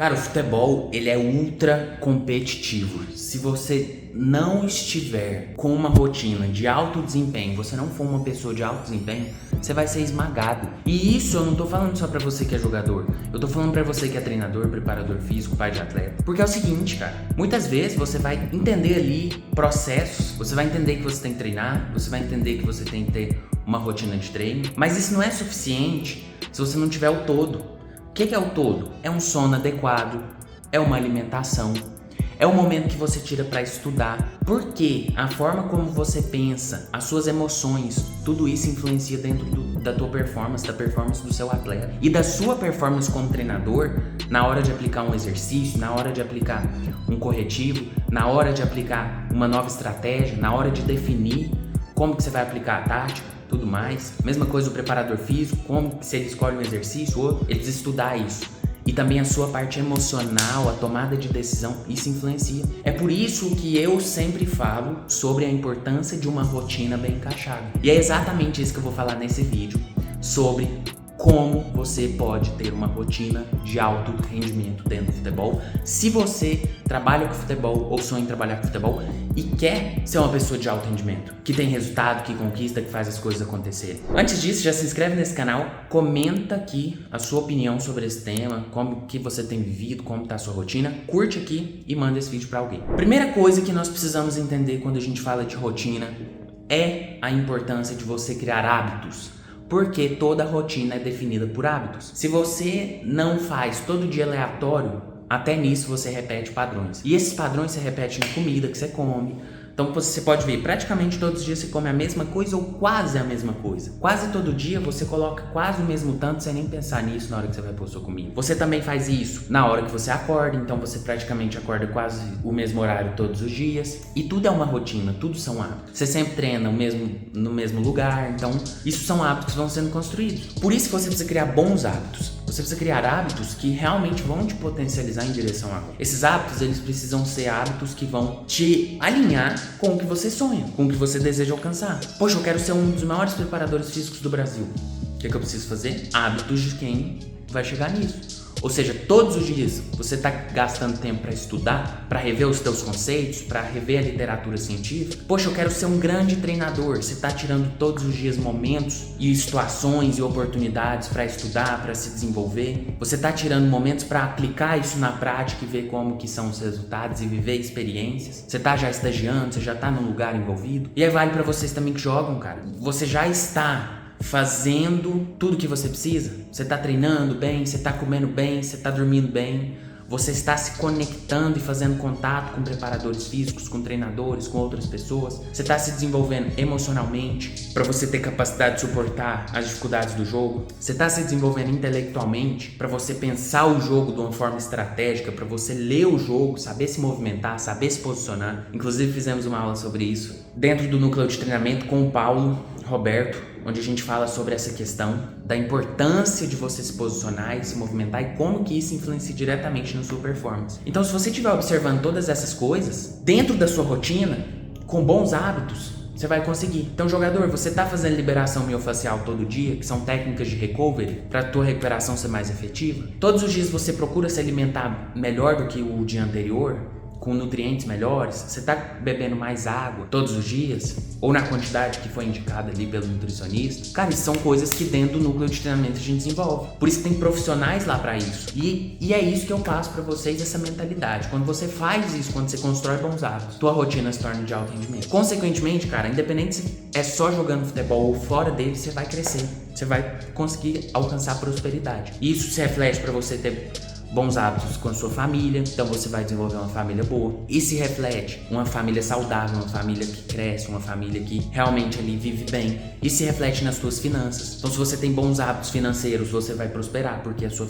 Cara, o futebol, ele é ultra competitivo. Se você não estiver com uma rotina de alto desempenho, você não for uma pessoa de alto desempenho, você vai ser esmagado. E isso eu não tô falando só pra você que é jogador. Eu tô falando pra você que é treinador, preparador físico, pai de atleta. Porque é o seguinte, cara. Muitas vezes você vai entender ali processos. Você vai entender que você tem que treinar. Você vai entender que você tem que ter uma rotina de treino. Mas isso não é suficiente se você não tiver o todo. O que é o todo? É um sono adequado, é uma alimentação, é o momento que você tira para estudar. Porque a forma como você pensa, as suas emoções, tudo isso influencia dentro da tua performance, da performance do seu atleta. E da sua performance como treinador, na hora de aplicar um exercício, na hora de aplicar um corretivo, na hora de aplicar uma nova estratégia, na hora de definir como que você vai aplicar a tática, tudo mais. Mesma coisa o preparador físico, como se ele escolhe um exercício ou outro, ele precisa estudar isso. E também a sua parte emocional, a tomada de decisão, isso influencia. É por isso que eu sempre falo sobre a importância de uma rotina bem encaixada. E é exatamente isso que eu vou falar nesse vídeo, sobre como você pode ter uma rotina de alto rendimento dentro do futebol, se você trabalha com futebol ou sonha em trabalhar com futebol e quer ser uma pessoa de alto rendimento, que tem resultado, que conquista, que faz as coisas acontecerem. Antes disso, já se inscreve nesse canal, comenta aqui a sua opinião sobre esse tema, como que você tem vivido, como tá a sua rotina, curte aqui e manda esse vídeo para alguém. Primeira coisa que nós precisamos entender quando a gente fala de rotina é a importância de você criar hábitos. Porque toda rotina é definida por hábitos. Se você não faz todo dia aleatório, até nisso você repete padrões. E esses padrões você repete na comida que você come. Então você pode ver, praticamente todos os dias você come a mesma coisa ou quase a mesma coisa. Quase todo dia você coloca quase o mesmo tanto sem nem pensar nisso na hora que você vai pôr sua comida. Você também faz isso na hora que você acorda, então você praticamente acorda quase o mesmo horário todos os dias. E tudo é uma rotina, tudo são hábitos. Você sempre treina no mesmo lugar, então isso são hábitos que vão sendo construídos. Por isso que você precisa criar bons hábitos. Você precisa criar hábitos que realmente vão te potencializar em direção a algo. Esses hábitos, eles precisam ser hábitos que vão te alinhar com o que você sonha, com o que você deseja alcançar. Poxa, eu quero ser um dos maiores preparadores físicos do Brasil. O que é que eu preciso fazer? Hábitos de quem vai chegar nisso. Ou seja, todos os dias você está gastando tempo para estudar, para rever os teus conceitos, para rever a literatura científica. Poxa, eu quero ser um grande treinador. Você está tirando todos os dias momentos e situações e oportunidades para estudar, para se desenvolver. Você está tirando momentos para aplicar isso na prática e ver como que são os resultados e viver experiências. Você está já estagiando, você já está num lugar envolvido. E aí vale para vocês também que jogam, cara. Você já está fazendo tudo que você precisa. Você está treinando bem, você está comendo bem, você está dormindo bem, você está se conectando e fazendo contato com preparadores físicos, com treinadores, com outras pessoas. Você está se desenvolvendo emocionalmente para você ter capacidade de suportar as dificuldades do jogo. Você está se desenvolvendo intelectualmente para você pensar o jogo de uma forma estratégica, para você ler o jogo, saber se movimentar, saber se posicionar. Inclusive fizemos uma aula sobre isso dentro do núcleo de treinamento com o Paulo Roberto, onde a gente fala sobre essa questão da importância de você se posicionar e se movimentar e como que isso influencia diretamente na sua performance. Então, se você estiver observando todas essas coisas dentro da sua rotina, com bons hábitos, você vai conseguir. Então, jogador, você está fazendo liberação miofascial todo dia, que são técnicas de recovery, para a tua recuperação ser mais efetiva? Todos os dias você procura se alimentar melhor do que o dia anterior? Com nutrientes melhores? Você está bebendo mais água todos os dias? Ou na quantidade que foi indicada ali pelo nutricionista? Cara, isso são coisas que dentro do núcleo de treinamento a gente desenvolve. Por isso tem profissionais lá para isso. E é isso que eu passo para vocês, essa mentalidade. Quando você faz isso, quando você constrói bons hábitos, tua rotina se torna de alto rendimento. Consequentemente, cara, independente se é só jogando futebol ou fora dele, você vai crescer. Você vai conseguir alcançar prosperidade. E isso se reflete para você ter bons hábitos com a sua família, então você vai desenvolver uma família boa. E se reflete uma família saudável, uma família que cresce, uma família que realmente ali vive bem. E se reflete nas suas finanças. Então, se você tem bons hábitos financeiros, você vai prosperar, porque a sua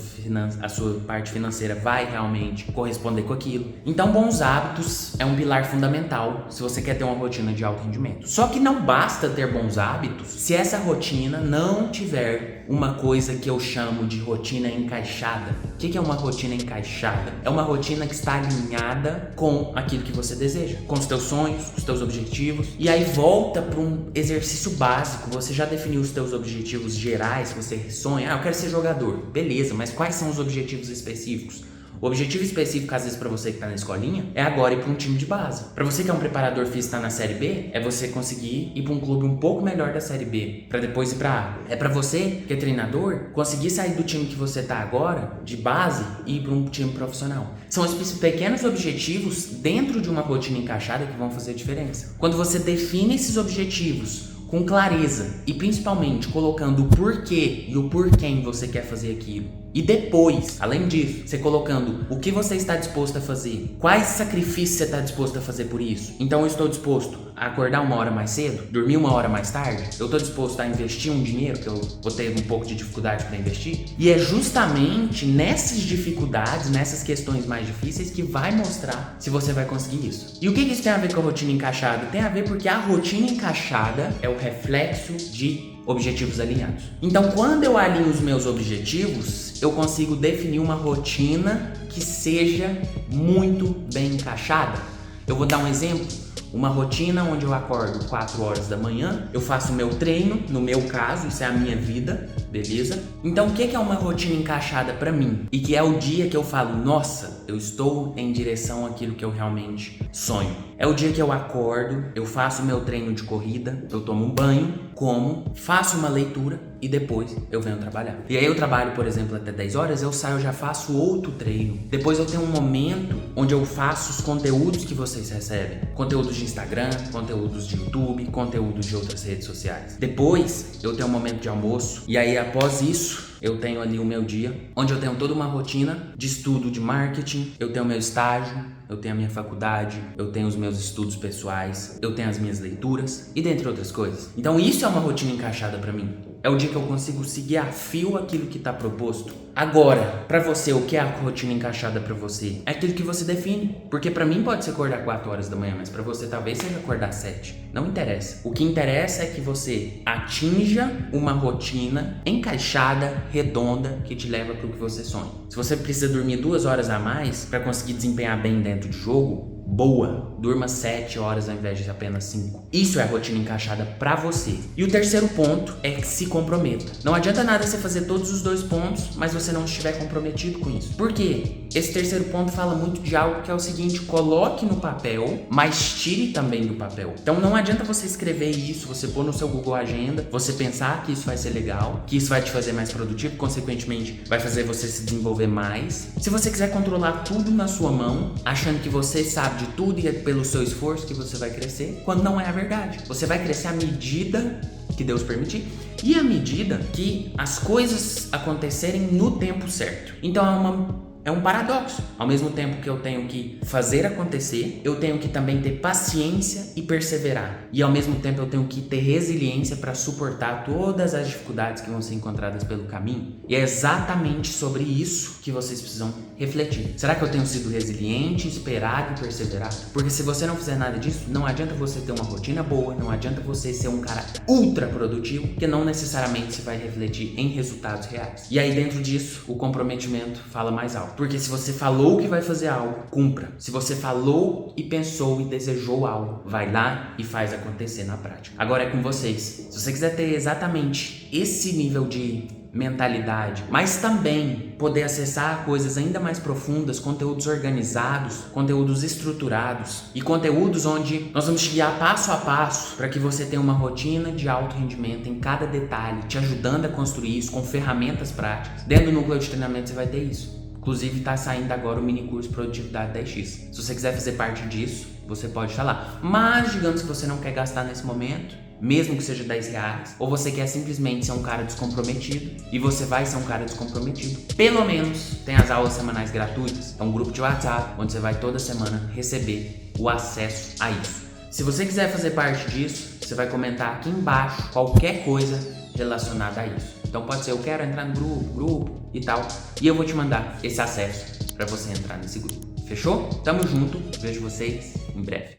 parte financeira vai realmente corresponder com aquilo. Então, bons hábitos é um pilar fundamental se você quer ter uma rotina de alto rendimento. Só que não basta ter bons hábitos se essa rotina não tiver uma coisa que eu chamo de rotina encaixada. O que é uma rotina encaixada? É uma rotina que está alinhada com aquilo que você deseja, com os teus sonhos, com os teus objetivos. E aí volta para um exercício básico. Você já definiu os teus objetivos gerais, você sonha, eu quero ser jogador. Beleza, mas quais são os objetivos específicos? O objetivo específico, às vezes, pra você que tá na escolinha, é agora ir pra um time de base. Pra você que é um preparador físico e tá na Série B, é você conseguir ir pra um clube um pouco melhor da Série B, pra depois ir pra A. É pra você que é treinador, conseguir sair do time que você tá agora, de base, e ir pra um time profissional. São esses pequenos objetivos dentro de uma rotina encaixada que vão fazer diferença. Quando você define esses objetivos com clareza e principalmente colocando o porquê e o porquê você quer fazer aquilo. E depois, além disso, você colocando o que você está disposto a fazer, quais sacrifícios você está disposto a fazer por isso. Então eu estou disposto a acordar 1 hora mais cedo, dormir 1 hora mais tarde, eu estou disposto a investir um dinheiro que eu vou ter um pouco de dificuldade para investir. E é justamente nessas dificuldades, nessas questões mais difíceis que vai mostrar se você vai conseguir isso. E o que isso tem a ver com a rotina encaixada? Tem a ver porque a rotina encaixada é o reflexo de objetivos alinhados. Então, quando eu alinho os meus objetivos, eu consigo definir uma rotina que seja muito bem encaixada. Eu vou dar um exemplo. Uma rotina onde eu acordo 4 horas da manhã, eu faço o meu treino, no meu caso, isso é a minha vida, beleza? Então o que é uma rotina encaixada pra mim? E que é o dia que eu falo, nossa, eu estou em direção àquilo que eu realmente sonho. É o dia que eu acordo, eu faço o meu treino de corrida, eu tomo um banho, como, faço uma leitura e depois eu venho trabalhar. E aí eu trabalho, por exemplo, até 10 horas, eu saio, já faço outro treino. Depois eu tenho um momento onde eu faço os conteúdos que vocês recebem. Conteúdos de Instagram, conteúdos de YouTube, conteúdos de outras redes sociais. Depois eu tenho um momento de almoço e aí após isso eu tenho ali o meu dia, onde eu tenho toda uma rotina de estudo de marketing, eu tenho meu estágio, eu tenho a minha faculdade, eu tenho os meus estudos pessoais, eu tenho as minhas leituras e dentre outras coisas. Então isso é uma rotina encaixada pra mim. É o dia que eu consigo seguir a fio aquilo que tá proposto. Agora, pra você, o que é a rotina encaixada pra você? É aquilo que você define. Porque pra mim pode ser acordar 4 horas da manhã, mas pra você talvez seja acordar 7. Não interessa. O que interessa é que você atinja uma rotina encaixada, redonda, que te leva pro que você sonha. Se você precisa dormir 2 horas a mais pra conseguir desempenhar bem dentro de jogo, boa, durma 7 horas ao invés de apenas 5. Isso é a rotina encaixada pra você. E o terceiro ponto é que se comprometa. Não adianta nada você fazer todos os 2 pontos, mas você não estiver comprometido com isso. Por quê? Esse terceiro ponto fala muito de algo que é o seguinte: coloque no papel, mas tire também do papel. Então não adianta você escrever isso, você pôr no seu Google Agenda, você pensar que isso vai ser legal, que isso vai te fazer mais produtivo, consequentemente vai fazer você se desenvolver mais. Se você quiser controlar tudo na sua mão, achando que você sabe de tudo e é pelo seu esforço que você vai crescer, quando não é a verdade. Você vai crescer à medida que Deus permitir e à medida que as coisas acontecerem no tempo certo. Então é um paradoxo. Ao mesmo tempo que eu tenho que fazer acontecer, eu tenho que também ter paciência e perseverar. E ao mesmo tempo eu tenho que ter resiliência para suportar todas as dificuldades que vão ser encontradas pelo caminho. E é exatamente sobre isso que vocês precisam refletir. Será que eu tenho sido resiliente, esperado e perseverado? Porque se você não fizer nada disso, não adianta você ter uma rotina boa, não adianta você ser um cara ultra produtivo, que não necessariamente se vai refletir em resultados reais. E aí dentro disso, o comprometimento fala mais alto. Porque se você falou que vai fazer algo, cumpra. Se você falou e pensou e desejou algo, vai lá e faz acontecer na prática. Agora é com vocês. Se você quiser ter exatamente esse nível de mentalidade, mas também poder acessar coisas ainda mais profundas, conteúdos organizados, conteúdos estruturados e conteúdos onde nós vamos te guiar passo a passo para que você tenha uma rotina de alto rendimento em cada detalhe, te ajudando a construir isso com ferramentas práticas. Dentro do núcleo de treinamento você vai ter isso. Inclusive está saindo agora o mini curso Produtividade 10x. Se você quiser fazer parte disso, você pode falar. Mas digamos que você não quer gastar nesse momento, mesmo que seja R$10, ou você quer simplesmente ser um cara descomprometido, e você vai ser um cara descomprometido, pelo menos tem as aulas semanais gratuitas. É um grupo de WhatsApp, onde você vai toda semana receber o acesso a isso. Se você quiser fazer parte disso, você vai comentar aqui embaixo qualquer coisa relacionada a isso. Então pode ser, eu quero entrar no grupo e tal, e eu vou te mandar esse acesso para você entrar nesse grupo. Fechou? Tamo junto, vejo vocês em breve.